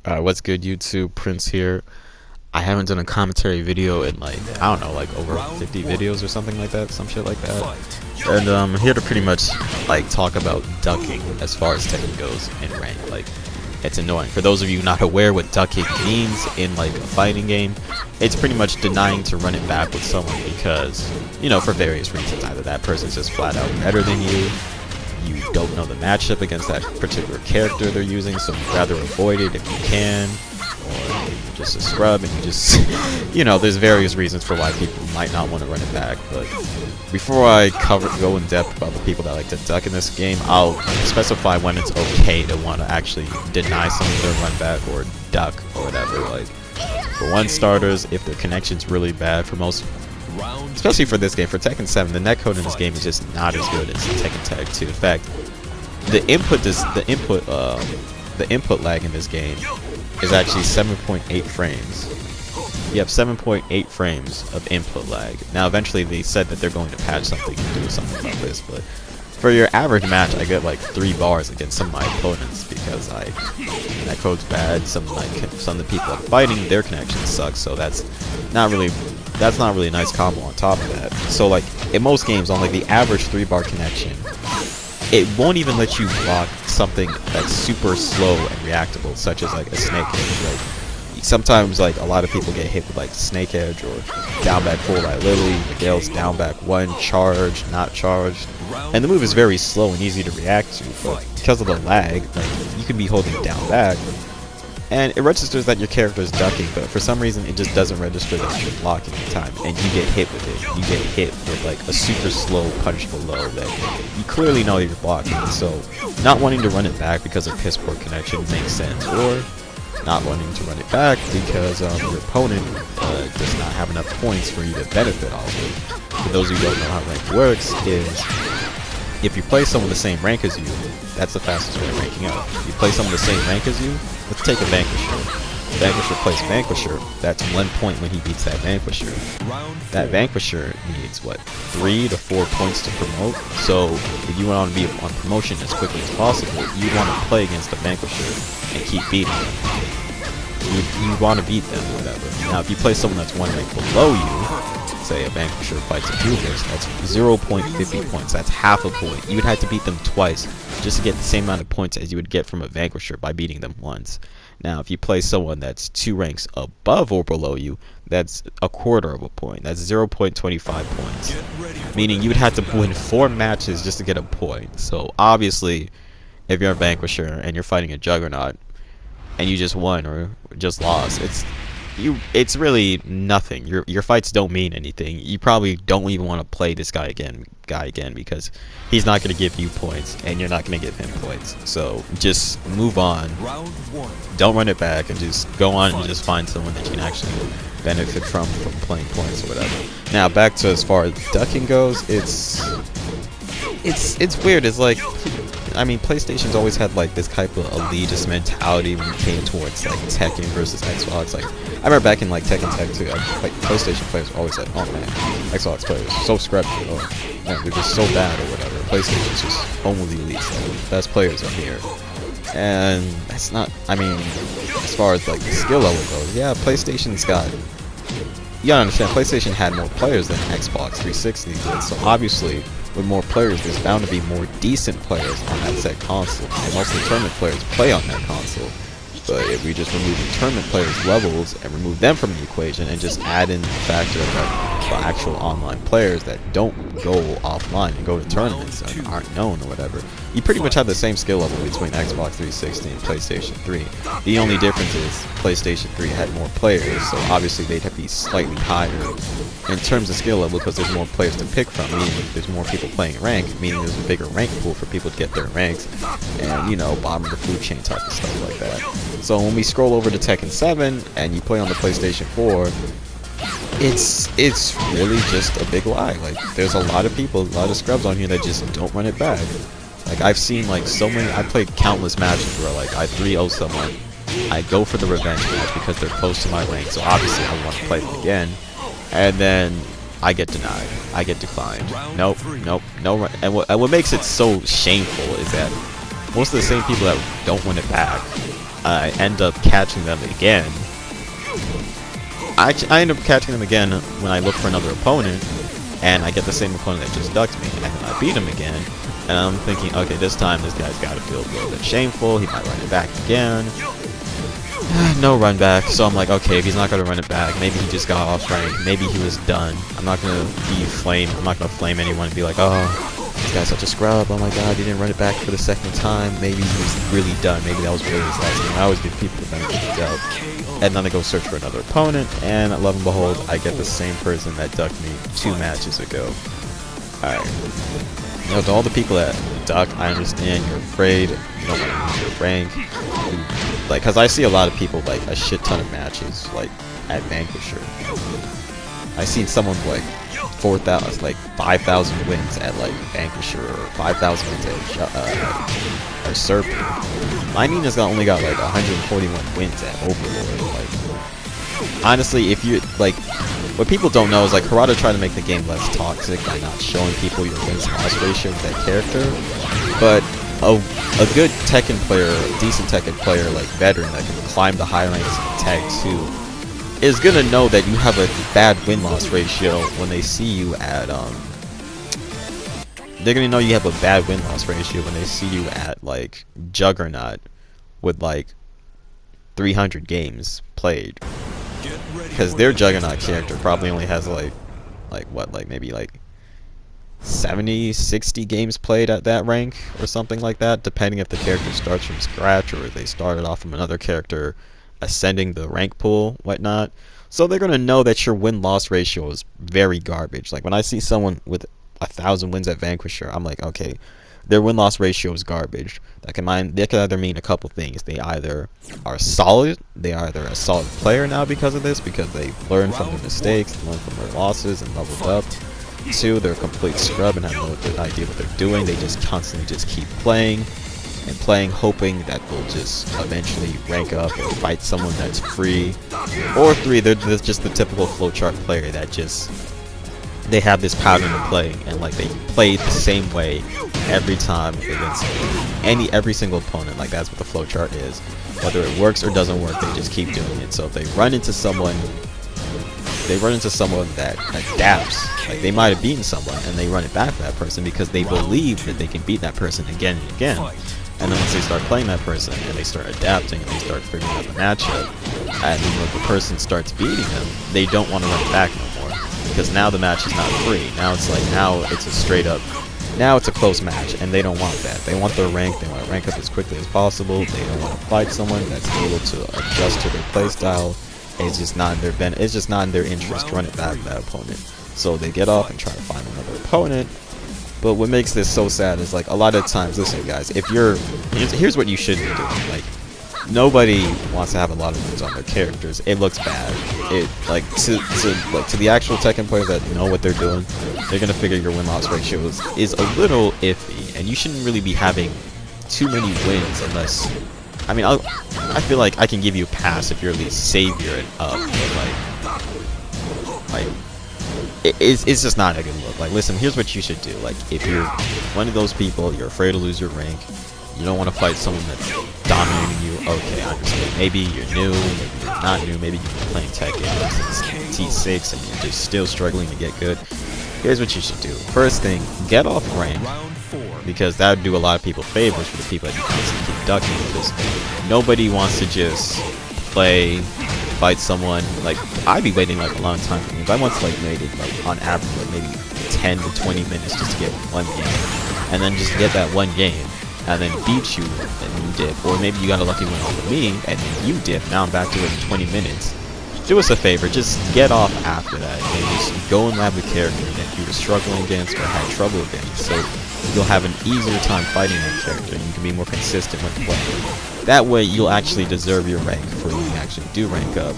What's good, YouTube? Prince here. I haven't done a commentary video in like, I don't know, like over 50 videos or something like that, some shit like that. And I'm here to pretty much like talk about ducking as far as Tekken goes in rank. Like, it's annoying. For those of you not aware what ducking means in like a fighting game, it's pretty much denying to run it back with someone because, you know, for various reasons. Either that person's just flat out better than you don't know the matchup against that particular character they're using, so you'd rather avoid it if you can, or you're just a scrub and you just, you know, there's various reasons for why people might not want to run it back. But before I go in depth about the people that like to duck in this game, I'll specify when it's okay to want to actually deny someone their run back or duck or whatever. Like, for one starters, if their connection's really bad, for most, especially for this game, for Tekken 7, the netcode in this game is just not as good as Tekken Tag 2. In fact, the input lag in this game is actually 7.8 frames. You have 7.8 frames of input lag. Now, eventually, they said that they're going to patch something and do something about this, but for your average match, I get like 3 bars against some of my opponents because netcode's bad. Some of the people I'm fighting, their connection sucks, so that's not really a nice combo on top of that. So like in most games, on like the average 3-bar connection, it won't even let you block something that's super slow and reactable, such as like a snake edge. Like, sometimes like a lot of people get hit with like snake edge or down back 4 by Lily, Miguel's down back 1, charged, not charged, and the move is very slow and easy to react to, but because of the lag, like, you can be holding down back and it registers that your character is ducking, but for some reason it just doesn't register that you're blocking in time, and you get hit with it. You get hit with like a super slow punch below that you clearly know you're blocking. So not wanting to run it back because of piss poor connection makes sense, or not wanting to run it back because your opponent does not have enough points for you to benefit off of. For those who don't know how rank works, is if you play someone the same rank as you, that's the fastest way of ranking up. If you play someone the same rank as you, let's take a Vanquisher. Vanquisher plays Vanquisher, that's 1 point when he beats that Vanquisher. That Vanquisher needs, what, 3 to 4 points to promote? So if you want to be on promotion as quickly as possible, you want to play against the Vanquisher and keep beating them. You want to beat them or whatever. Now if you play someone that's 1 rank below you, say a Vanquisher fights a Pulis, that's 0.50 points, that's half a point. You would have to beat them twice just to get the same amount of points as you would get from a Vanquisher by beating them once. Now if you play someone that's 2 ranks above or below you, that's a quarter of a point, that's 0.25 points, meaning you would have to win 4 matches just to get a point. So obviously if you're a Vanquisher and you're fighting a Juggernaut and you just won or just lost, it's really nothing. Your fights don't mean anything. You probably don't even want to play this guy again because he's not going to give you points and you're not going to give him points. So just move on. Don't run it back and just go on and just find someone that you can actually benefit from playing points or whatever. Now back to as far as ducking goes, it's weird. It's like, I mean, PlayStation's always had like this type of elitist mentality when it came towards like Tekken versus Xbox. Like, I remember back in like Tekken Tag 2, like PlayStation players always said, "Oh man, Xbox players are so scrappy, or man, they're just so bad or whatever." PlayStation's just only elite, so the best players are here. And that's not, I mean, as far as like the skill level goes, yeah, PlayStation's got, you gotta understand, PlayStation had more players than Xbox 360 did, so obviously with more players, there's bound to be more decent players on that said console, and most of the tournament players play on that console. But if we just remove the tournament players' levels and remove them from the equation and just add in the factor of the actual online players that don't go offline and go to tournaments and aren't known or whatever, you pretty much have the same skill level between Xbox 360 and PlayStation 3. The only difference is PlayStation 3 had more players, so obviously they'd have to be slightly higher in terms of skill level because there's more players to pick from, meaning there's more people playing rank, meaning there's a bigger rank pool for people to get their ranks, and, you know, bottom of the food chain type of stuff like that. So when we scroll over to Tekken 7 and you play on the PlayStation 4, it's really just a big lie. Like, there's a lot of people, a lot of scrubs on here that just don't run it back. Like, I've seen like so many, I played countless matches where like I 3-0 someone, I go for the revenge match because they're close to my rank, so obviously I want to play them again, and then I get denied, I get declined. Nope, no. And what makes it so shameful is that most of the same people that don't win it back I end up catching them again. I end up catching them again when I look for another opponent, and I get the same opponent that just ducked me, and then I beat him again. And I'm thinking, okay, this time this guy's got to feel a little bit shameful. He might run it back again. No run back, so I'm like, okay, if he's not gonna run it back, maybe he just got off rank, maybe he was done. I'm not gonna flame anyone and be like, oh, this guy's such a scrub, oh my god, he didn't run it back for the second time, maybe he was really done, maybe that was really his last game. I always give people the benefit of the doubt. And then I go search for another opponent, and lo and behold, I get the same person that ducked me 2 matches ago. Alright. You know, to all the people that duck, I understand you're afraid, you don't want to lose your rank. Like, cause I see a lot of people like a shit ton of matches like at Vanquisher. I seen someone like 4,000, like 5,000 wins at like Vanquisher, or 5,000 wins at Serpent. My Nina's only got like 141 wins at Overlord. Like, honestly, if you like, what people don't know is like Harada tried to make the game less toxic by not showing people your wins-loss ratio with that character, but a good Tekken player, a decent Tekken player, like veteran that can climb the high ranks in Tag 2, is gonna know that you have a bad win-loss ratio when they see you at they're gonna know you have a bad win-loss ratio when they see you at like Juggernaut with like 300 games played, because their Juggernaut character probably only has like maybe like 70, 60 games played at that rank or something like that, depending if the character starts from scratch or if they started off from another character ascending the rank pool, whatnot. So they're gonna know that your win-loss ratio is very garbage. Like when I see someone with 1,000 wins at Vanquisher, I'm like, okay, their win-loss ratio is garbage. That can either mean a couple things. They either are solid, they are either a solid player now because of this, because they learned from their mistakes, learned from their losses, and leveled up. 2, they're a complete scrub and have no idea what they're doing. They just constantly just keep playing and playing, hoping that they'll just eventually rank up or fight someone that's free. Or 3, they're just the typical flowchart player that just, they have this pattern of playing, and like they play the same way every time against every single opponent. Like that's what the flowchart is. Whether it works or doesn't work, they just keep doing it. So if they run into someone that adapts, like they might have beaten someone and they run it back for that person because they believe that they can beat that person again and again. And then once they start playing that person and they start adapting and they start figuring out the matchup, and when the person starts beating them, they don't want to run it back no more, because now the match is not free. Now it's like, now it's a straight up, now it's a close match, and they don't want that. They want their rank, they want to rank up as quickly as possible. They don't want to fight someone that's able to adjust to their playstyle. It's just not in their interest to run it back to that opponent. So they get off and try to find another opponent. But what makes this so sad is like a lot of times, listen guys, here's what you should be doing. Like, nobody wants to have a lot of wins on their characters. It looks bad. It like to the actual Tekken players that know what they're doing, they're gonna figure your win-loss ratio is a little iffy, and you shouldn't really be having too many wins unless, I mean, I feel like I can give you a pass if you're at least Savior and up, but like it's just not a good look. Like, listen, here's what you should do. Like, if you're one of those people, you're afraid to lose your rank, you don't want to fight someone that's dominating you, okay, I understand. Maybe you're new, maybe you're not new, maybe you've been playing Tekken since T6 and you're just still struggling to get good. Here's what you should do. First thing, get off rank, because that would do a lot of people favors for the people that you constantly keep ducking, because nobody wants to just fight someone. Like, I'd be waiting like a long time for me. If I once like waited like on average like maybe 10 to 20 minutes just to get one game, and then just get that one game, and then beat you, and you dip, or maybe you got a lucky win over me, and then you dip, now I'm back to it in 20 minutes. Do us a favor, just get off after that, and just go and lab the character that you were struggling against or had trouble against, so you'll have an easier time fighting that character, and you can be more consistent with playing. That way, you'll actually deserve your rank before you actually do rank up,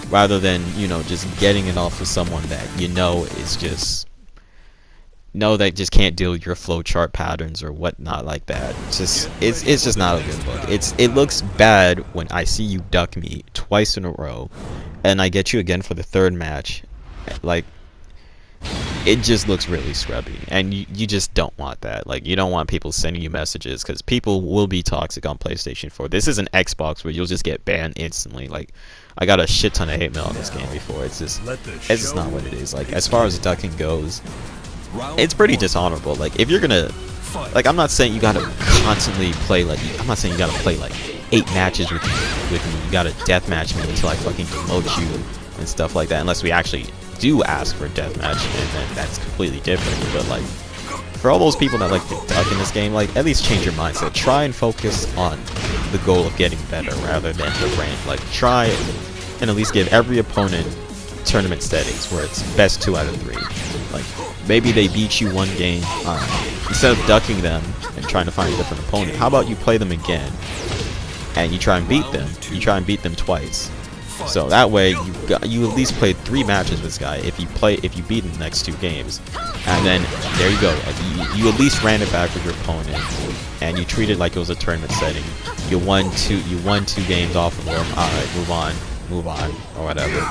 rather than, you know, just getting it off with someone that you know is just, that just can't deal with your flowchart patterns or whatnot like that. It's just not a good look. It looks bad when I see you duck me twice in a row, and I get you again for the third match. Like, it just looks really scrubby, and you just don't want that. Like, you don't want people sending you messages, because people will be toxic on PlayStation 4. This is an Xbox where you'll just get banned instantly. Like, I got a shit ton of hate mail on this game before. It's just not what it is. Like, as far as ducking goes, it's pretty dishonorable. Like, if you're gonna, like, I'm not saying you gotta constantly play, like, I'm not saying you gotta play like 8 matches with me. You gotta deathmatch me until I fucking demote you and stuff like that, unless we actually do ask for a deathmatch, and then that's completely different. But like, for all those people that like to duck in this game, like, at least change your mindset. Try and focus on the goal of getting better rather than the rank. Like, try and at least give every opponent tournament settings where it's best 2 out of 3. Like, maybe they beat you one game, instead of ducking them and trying to find a different opponent, how about you play them again and you try and beat them. You try and beat them twice. So that way you at least played 3 matches with this guy if you beat him the next 2 games, and then there you go. You at least ran it back with your opponent, and you treat it like it was a tournament setting. You won 2 games off of them. All right, move on, or whatever.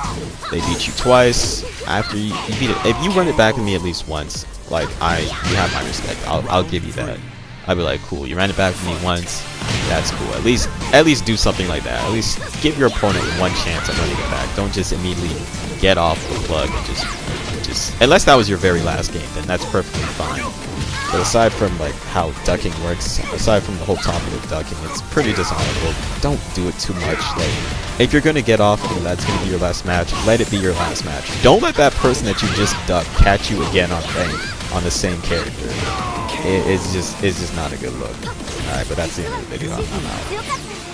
They beat you twice. After you beat it, if you run it back with me at least once, like, you have my respect. I'll give you that. I'll be like, cool, you ran it back with me once. That's cool. At least do something like that. At least give your opponent one chance at running it back. Don't just immediately get off the plug and just unless that was your very last game, then that's perfectly fine. But aside from like how ducking works, aside from the whole topic of ducking, it's pretty dishonorable. Don't do it too much. Like, if you're gonna get off and that's gonna be your last match, let it be your last match. Don't let that person that you just ducked catch you again on rank on the same character. It's just not a good look. Alright, but that's the end of the video. I'm out.